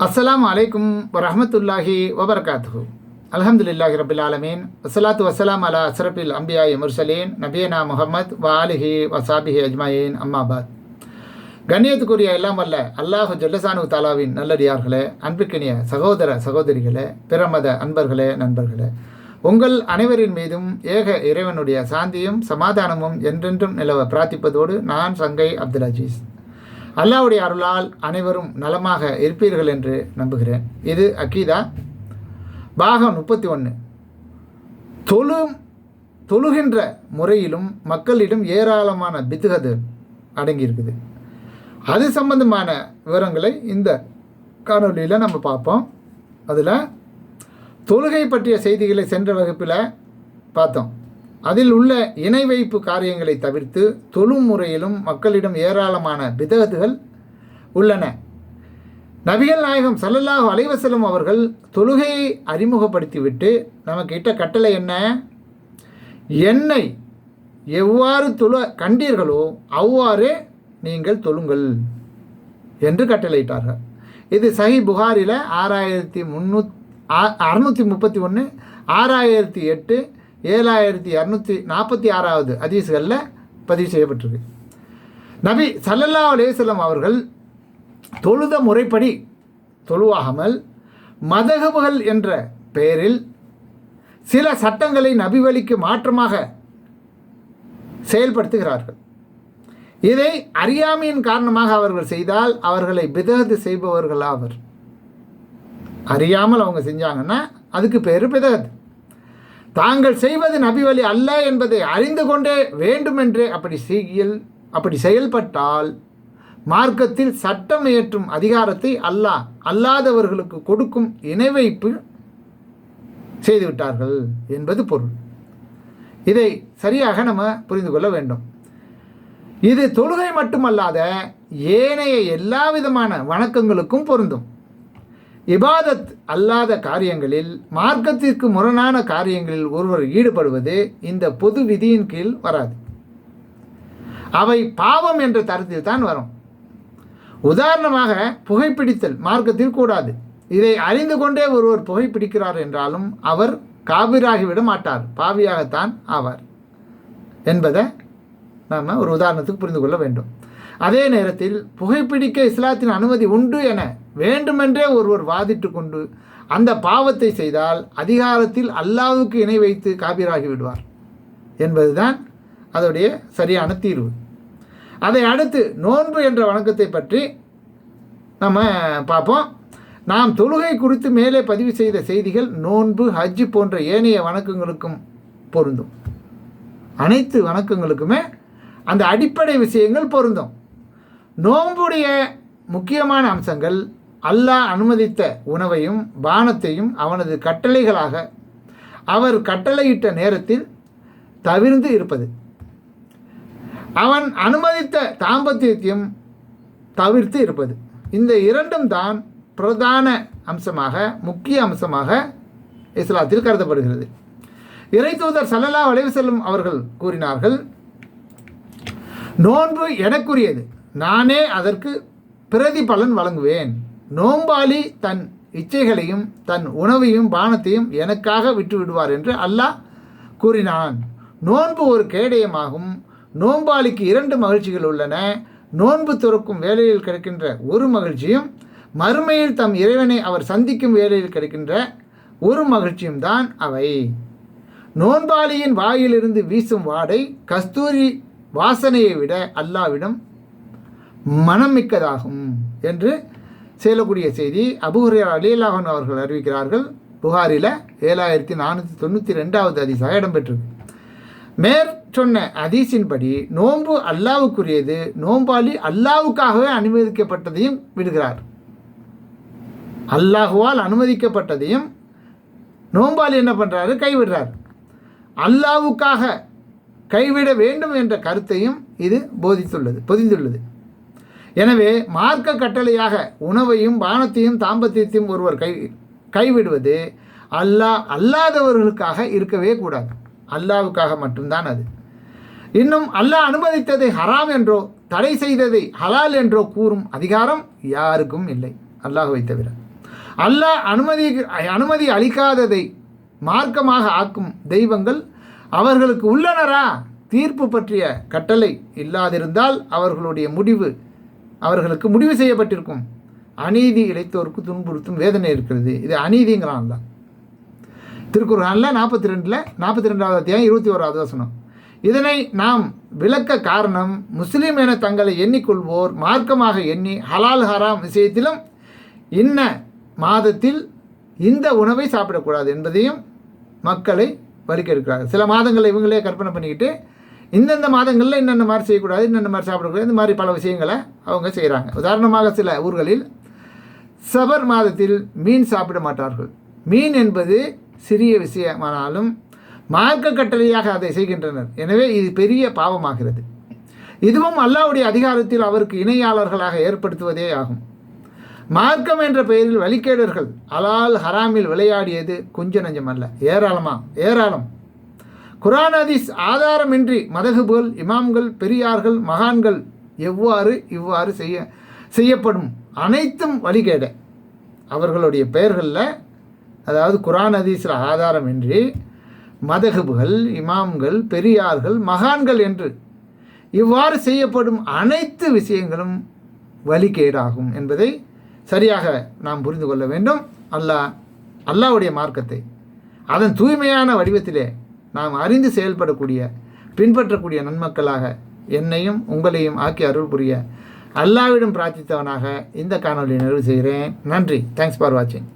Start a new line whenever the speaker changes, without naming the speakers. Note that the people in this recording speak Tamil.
அஸ்ஸலாமு அலைக்கும் வரஹ்மத்துல்லாஹி வபரகாத்துஹு. அல்ஹம்துலில்லாஹி ரப்பில் ஆலமீன். வஸ்ஸலாத்து வஸ்ஸலாம் அலா அஸ்ரஃபில் அம்பியாஇ முர்சலீன் நபியனா முஹம்மத் வ ஆலிஹி வஸாபிஹி அஜ்மாயின். அம்மாபாத். கண்ணியத்துக்குரிய எல்லாம் வல்ல அல்லாஹு ஜல்லசானு தாலாவின் நல்லடியார்களே, அன்பிற்கினிய சகோதர சகோதரிகளே, பிரமத அன்பர்களே, நண்பர்களே, உங்கள் அனைவரின் மீதும் ஏக இறைவனுடைய சாந்தியும் சமாதானமும் என்றென்றும் நிலவ பிரார்த்திப்பதோடு நான் சங்கை அப்துல் அஜீஸ். அல்லாஹ்வுடைய அருளால் அனைவரும் நலமாக இருப்பீர்கள் என்று நம்புகிறேன். இது அக்கீதா பாகம் 31. தொழுகின்ற முறையிலும் மக்களிடம் ஏராளமான பித்ஹத் அடங்கியிருக்குது. அது சம்பந்தமான விவரங்களை இந்த காணொலியில் நம்ம பார்ப்போம். அதில் தொழுகை பற்றிய செய்திகளை சென்ற வகுப்பில் பார்த்தோம். அதில் உள்ள இணை வைப்பு காரியங்களை தவிர்த்து தொழும் முறையிலும் மக்களிடம் ஏராளமான பிதஅத்துகள் உள்ளன. நபிகள் நாயகம் ஸல்லல்லாஹு அலைஹி வஸல்லம் அவர்கள் தொழுகையை அறிமுகப்படுத்திவிட்டு நமக்கு இட்ட கட்டளை என்ன? என்னை எவ்வாறு கண்டீர்களோ அவ்வாறே நீங்கள் தொழுங்கள் என்று கட்டளையிட்டார்கள். இது சஹீஹ் புகாரில் 6631, 6008, 7246 ஹதீஸ்களில் பதிவு செய்யப்பட்டிருக்கு. நபி ஸல்லல்லாஹு அலைஹி வஸல்லம் அவர்கள் தொழுத முறைப்படி தொழுவாகாமல் மதஹபுகள் என்ற பெயரில் சில சட்டங்களை நபி வழிக்கு மாற்றமாக செயல்படுத்துகிறார்கள். இதை அறியாமையின் காரணமாக அவர்கள் செய்தால் அவர்களை பிதஅத் செய்பவர்கள் ஆவர். அறியாமல் அவங்க செஞ்சாங்கன்னா அதுக்கு பேர் பிதஅத். தாங்கள் செய்வது நபி வழி அல்ல என்பதை அறிந்து கொண்டே வேண்டுமென்றே அப்படி செயல்பட்டால் மார்க்கத்தில் சட்டம் இயற்றும் அதிகாரத்தை அல்லாதவர்களுக்கு கொடுக்கும் இணை வைப்பு செய்துவிட்டார்கள் என்பது பொருள். இதை சரியாக நம்ம புரிந்து கொள்ள வேண்டும். இது தொழுகை மட்டுமல்லாத ஏனைய எல்லா விதமான வணக்கங்களுக்கும் பொருந்தும். இபாதத் அல்லாத காரியங்களில், மார்க்கத்திற்கு முரணான காரியங்களில் ஒருவர் ஈடுபடுவது இந்த பொது விதியின் கீழ் வராது. அவை பாவம் என்ற தரத்தில் தான் வரும். உதாரணமாக புகைப்பிடித்தல் மார்க்கத்தில் கூடாது. இதை அறிந்து கொண்டே ஒருவர் புகைப்பிடிக்கிறார் என்றாலும் அவர் காபிராகிவிட மாட்டார், பாவியாகத்தான் ஆவார் என்பதை நாம் ஒரு உதாரணத்துக்கு புரிந்து கொள்ள வேண்டும். அதே நேரத்தில் புகைப்பிடிக்க இஸ்லாத்தின் அனுமதி உண்டு என வேண்டுமென்றே ஒருவர் வாதிட்டு கொண்டு அந்த பாவத்தை செய்தால் அதிகாரத்தில் அல்லாஹ்வுக்கு இணை வைத்து காபிராகி விடுவார் என்பதுதான் அதோடைய சரியான தீர்வு. அதை அடுத்து நோன்பு என்ற வணக்கத்தை பற்றி நம்ம பார்ப்போம். நாம் தொழுகை குறித்து மேலே பதிவு செய்த செய்திகள் நோன்பு, ஹஜ் போன்ற ஏனைய வணக்கங்களுக்கும் பொருந்தும். அனைத்து வணக்கங்களுக்குமே அந்த அடிப்படை விஷயங்கள் பொருந்தும். நோன்புடைய முக்கியமான அம்சங்கள் அல்லாஹ் அனுமதித்த உணவையும் பானத்தையும் அவனது கட்டளைகளாக அவர் கட்டளையிட்ட நேரத்தில் தவிர்ந்து இருப்பது, அவன் அனுமதித்த தாம்பத்தியத்தையும் தவிர்த்து இருப்பது. இந்த இரண்டும் தான் பிரதான அம்சமாக, முக்கிய அம்சமாக இஸ்லாத்தில் கருதப்படுகிறது. இறை தூதர் ஸல்லல்லாஹு அலைஹி வஸல்லம் அவர்கள் கூறினார்கள், நோன்பு எனக்குரியது, நானே அதற்கு பிரதிபலன் வழங்குவேன். நோன்பாளி தன் இச்சைகளையும் தன் உணவையும் பானத்தையும் எனக்காக விட்டு விடுவார் என்று அல்லாஹ் கூறினான். நோன்பு ஒரு கேடயமாகும். நோன்பாளிக்கு 2 மகிழ்ச்சிகள் உள்ளன. நோன்பு துறக்கும் வேளையில் கிடைக்கின்ற ஒரு மகிழ்ச்சியும், மறுமையில் தம் இறைவனை அவர் சந்திக்கும் வேளையில் கிடைக்கின்ற ஒரு மகிழ்ச்சியும் தான் அவை. நோன்பாளியின் வாயிலிருந்து வீசும் வாடை கஸ்தூரி வாசனையை விட அல்லாஹ்விடம் மனம் மிக்கதாகும் என்று சொல்லக்கூடிய செய்தி அபூ ஹுரைரா ரலியல்லாஹு அன்ஹு அவர்கள் அறிவிக்கிறார்கள். புகாரில் 7492 ஹதீஸாக இடம்பெற்றிருக்கு. சொன்ன ஹதீஸின்படி நோன்பு அல்லாஹ்வுக்குரியது. நோன்பாளி அல்லாஹ்வுக்காகவே அனுமதிக்கப்பட்டதையும் விடுகிறார். அல்லாஹ்வால் அனுமதிக்கப்பட்டதையும் நோன்பாளி என்ன பண்ணுறாரு? கைவிடுறார். அல்லாஹ்வுக்காக கைவிட வேண்டும் என்ற கருத்தையும் இது பொதிந்துள்ளது. எனவே மார்க்க கட்டளையாக உணவையும் பானத்தையும் தாம்பத்தியத்தையும் ஒருவர் கைவிடுவது அல்லாதவர்களுக்காக இருக்கவே கூடாது. அல்லாஹ்வுக்காக மட்டும்தான் அது. இன்னும் அல்லாஹ் அனுமதித்ததை ஹராம் என்றோ தடை செய்ததை ஹலால் என்றோ கூறும் அதிகாரம் யாருக்கும் இல்லை, அல்லாஹ்வை தவிர. அல்லாஹ் அனுமதி அளிக்காததை மார்க்கமாக ஆக்கும் தெய்வங்கள் அவர்களுக்கு உள்ளனரா? தீர்ப்பு பற்றிய கட்டளை இல்லாதிருந்தால் அவர்களுக்கு முடிவு செய்யப்பட்டிருக்கும். அநீதி இழைத்தோருக்கு துன்புறுத்தும் வேதனை இருக்கிறது. இது அநீதிங்கிறான் தான். திருக்குர்ஆனில் 42வது அத்தியாயம் 21வது வசனம். இதனை நாம் விளக்க காரணம், முஸ்லீம் என தங்களை எண்ணிக்கொள்வோர் மார்க்கமாக எண்ணி ஹலால் ஹராம் விஷயத்திலும் இன்ன மாதத்தில் இந்த உணவை சாப்பிடக்கூடாது என்பதையும் மக்களை வலிக்கெடுக்கிறார்கள். சில மாதங்களை இவங்களே கற்பனை பண்ணிக்கிட்டு இந்தந்த மாதங்களில் இன்னென்ன மாதிரி செய்யக்கூடாது, இன்னென்ன மாதிரி சாப்பிடக்கூடாது, இந்த மாதிரி பல விஷயங்களை அவங்க செய்கிறாங்க. உதாரணமாக சில ஊர்களில் சபர் மாதத்தில் மீன் சாப்பிட மாட்டார்கள். மீன் என்பது சிறிய விஷயமானாலும் மார்க்க கட்டளையாக அதை செய்கின்றனர். எனவே இது பெரிய பாவமாகிறது. இதுவும் அல்லாஹ்வுடைய அதிகாரத்தில் அவருக்கு இணையாளர்களாக ஏற்படுத்துவதே ஆகும். மார்க்கம் என்ற பெயரில் வழிகேடர்கள் ஹலால் ஹராமில் விளையாடியது கொஞ்ச நஞ்சம் அல்ல, ஏராளம். குர்ஆன் ஹதீஸ் ஆதாரமின்றி மதகுபுகள், இமாம்கள், பெரியார்கள், மகான்கள் இவ்வாறு செய்யப்படும் அனைத்தும் வழிகேட. அவர்களுடைய பெயர்களில், அதாவது குர்ஆன் ஹதீஸில் ஆதாரமின்றி மதகுபுகள், இமாம்கள், பெரியார்கள், மகான்கள் என்று இவ்வாறு செய்யப்படும் அனைத்து விஷயங்களும் வழிகேடாகும் என்பதை சரியாக நாம் புரிந்து கொள்ள வேண்டும். அல்லாஹ்வுடைய மார்க்கத்தை அதன் தூய்மையான வடிவத்திலே நாம் அறிந்து பின்பற்றக்கூடிய நன்மக்களாக என்னையும் உங்களையும் ஆக்கி அருள் புரிய அல்லாஹ்விடம் பிரார்த்தித்தவனாக இந்த காணொலியை நிறைவு செய்கிறேன். நன்றி. தேங்க்ஸ் ஃபார் வாட்சிங்.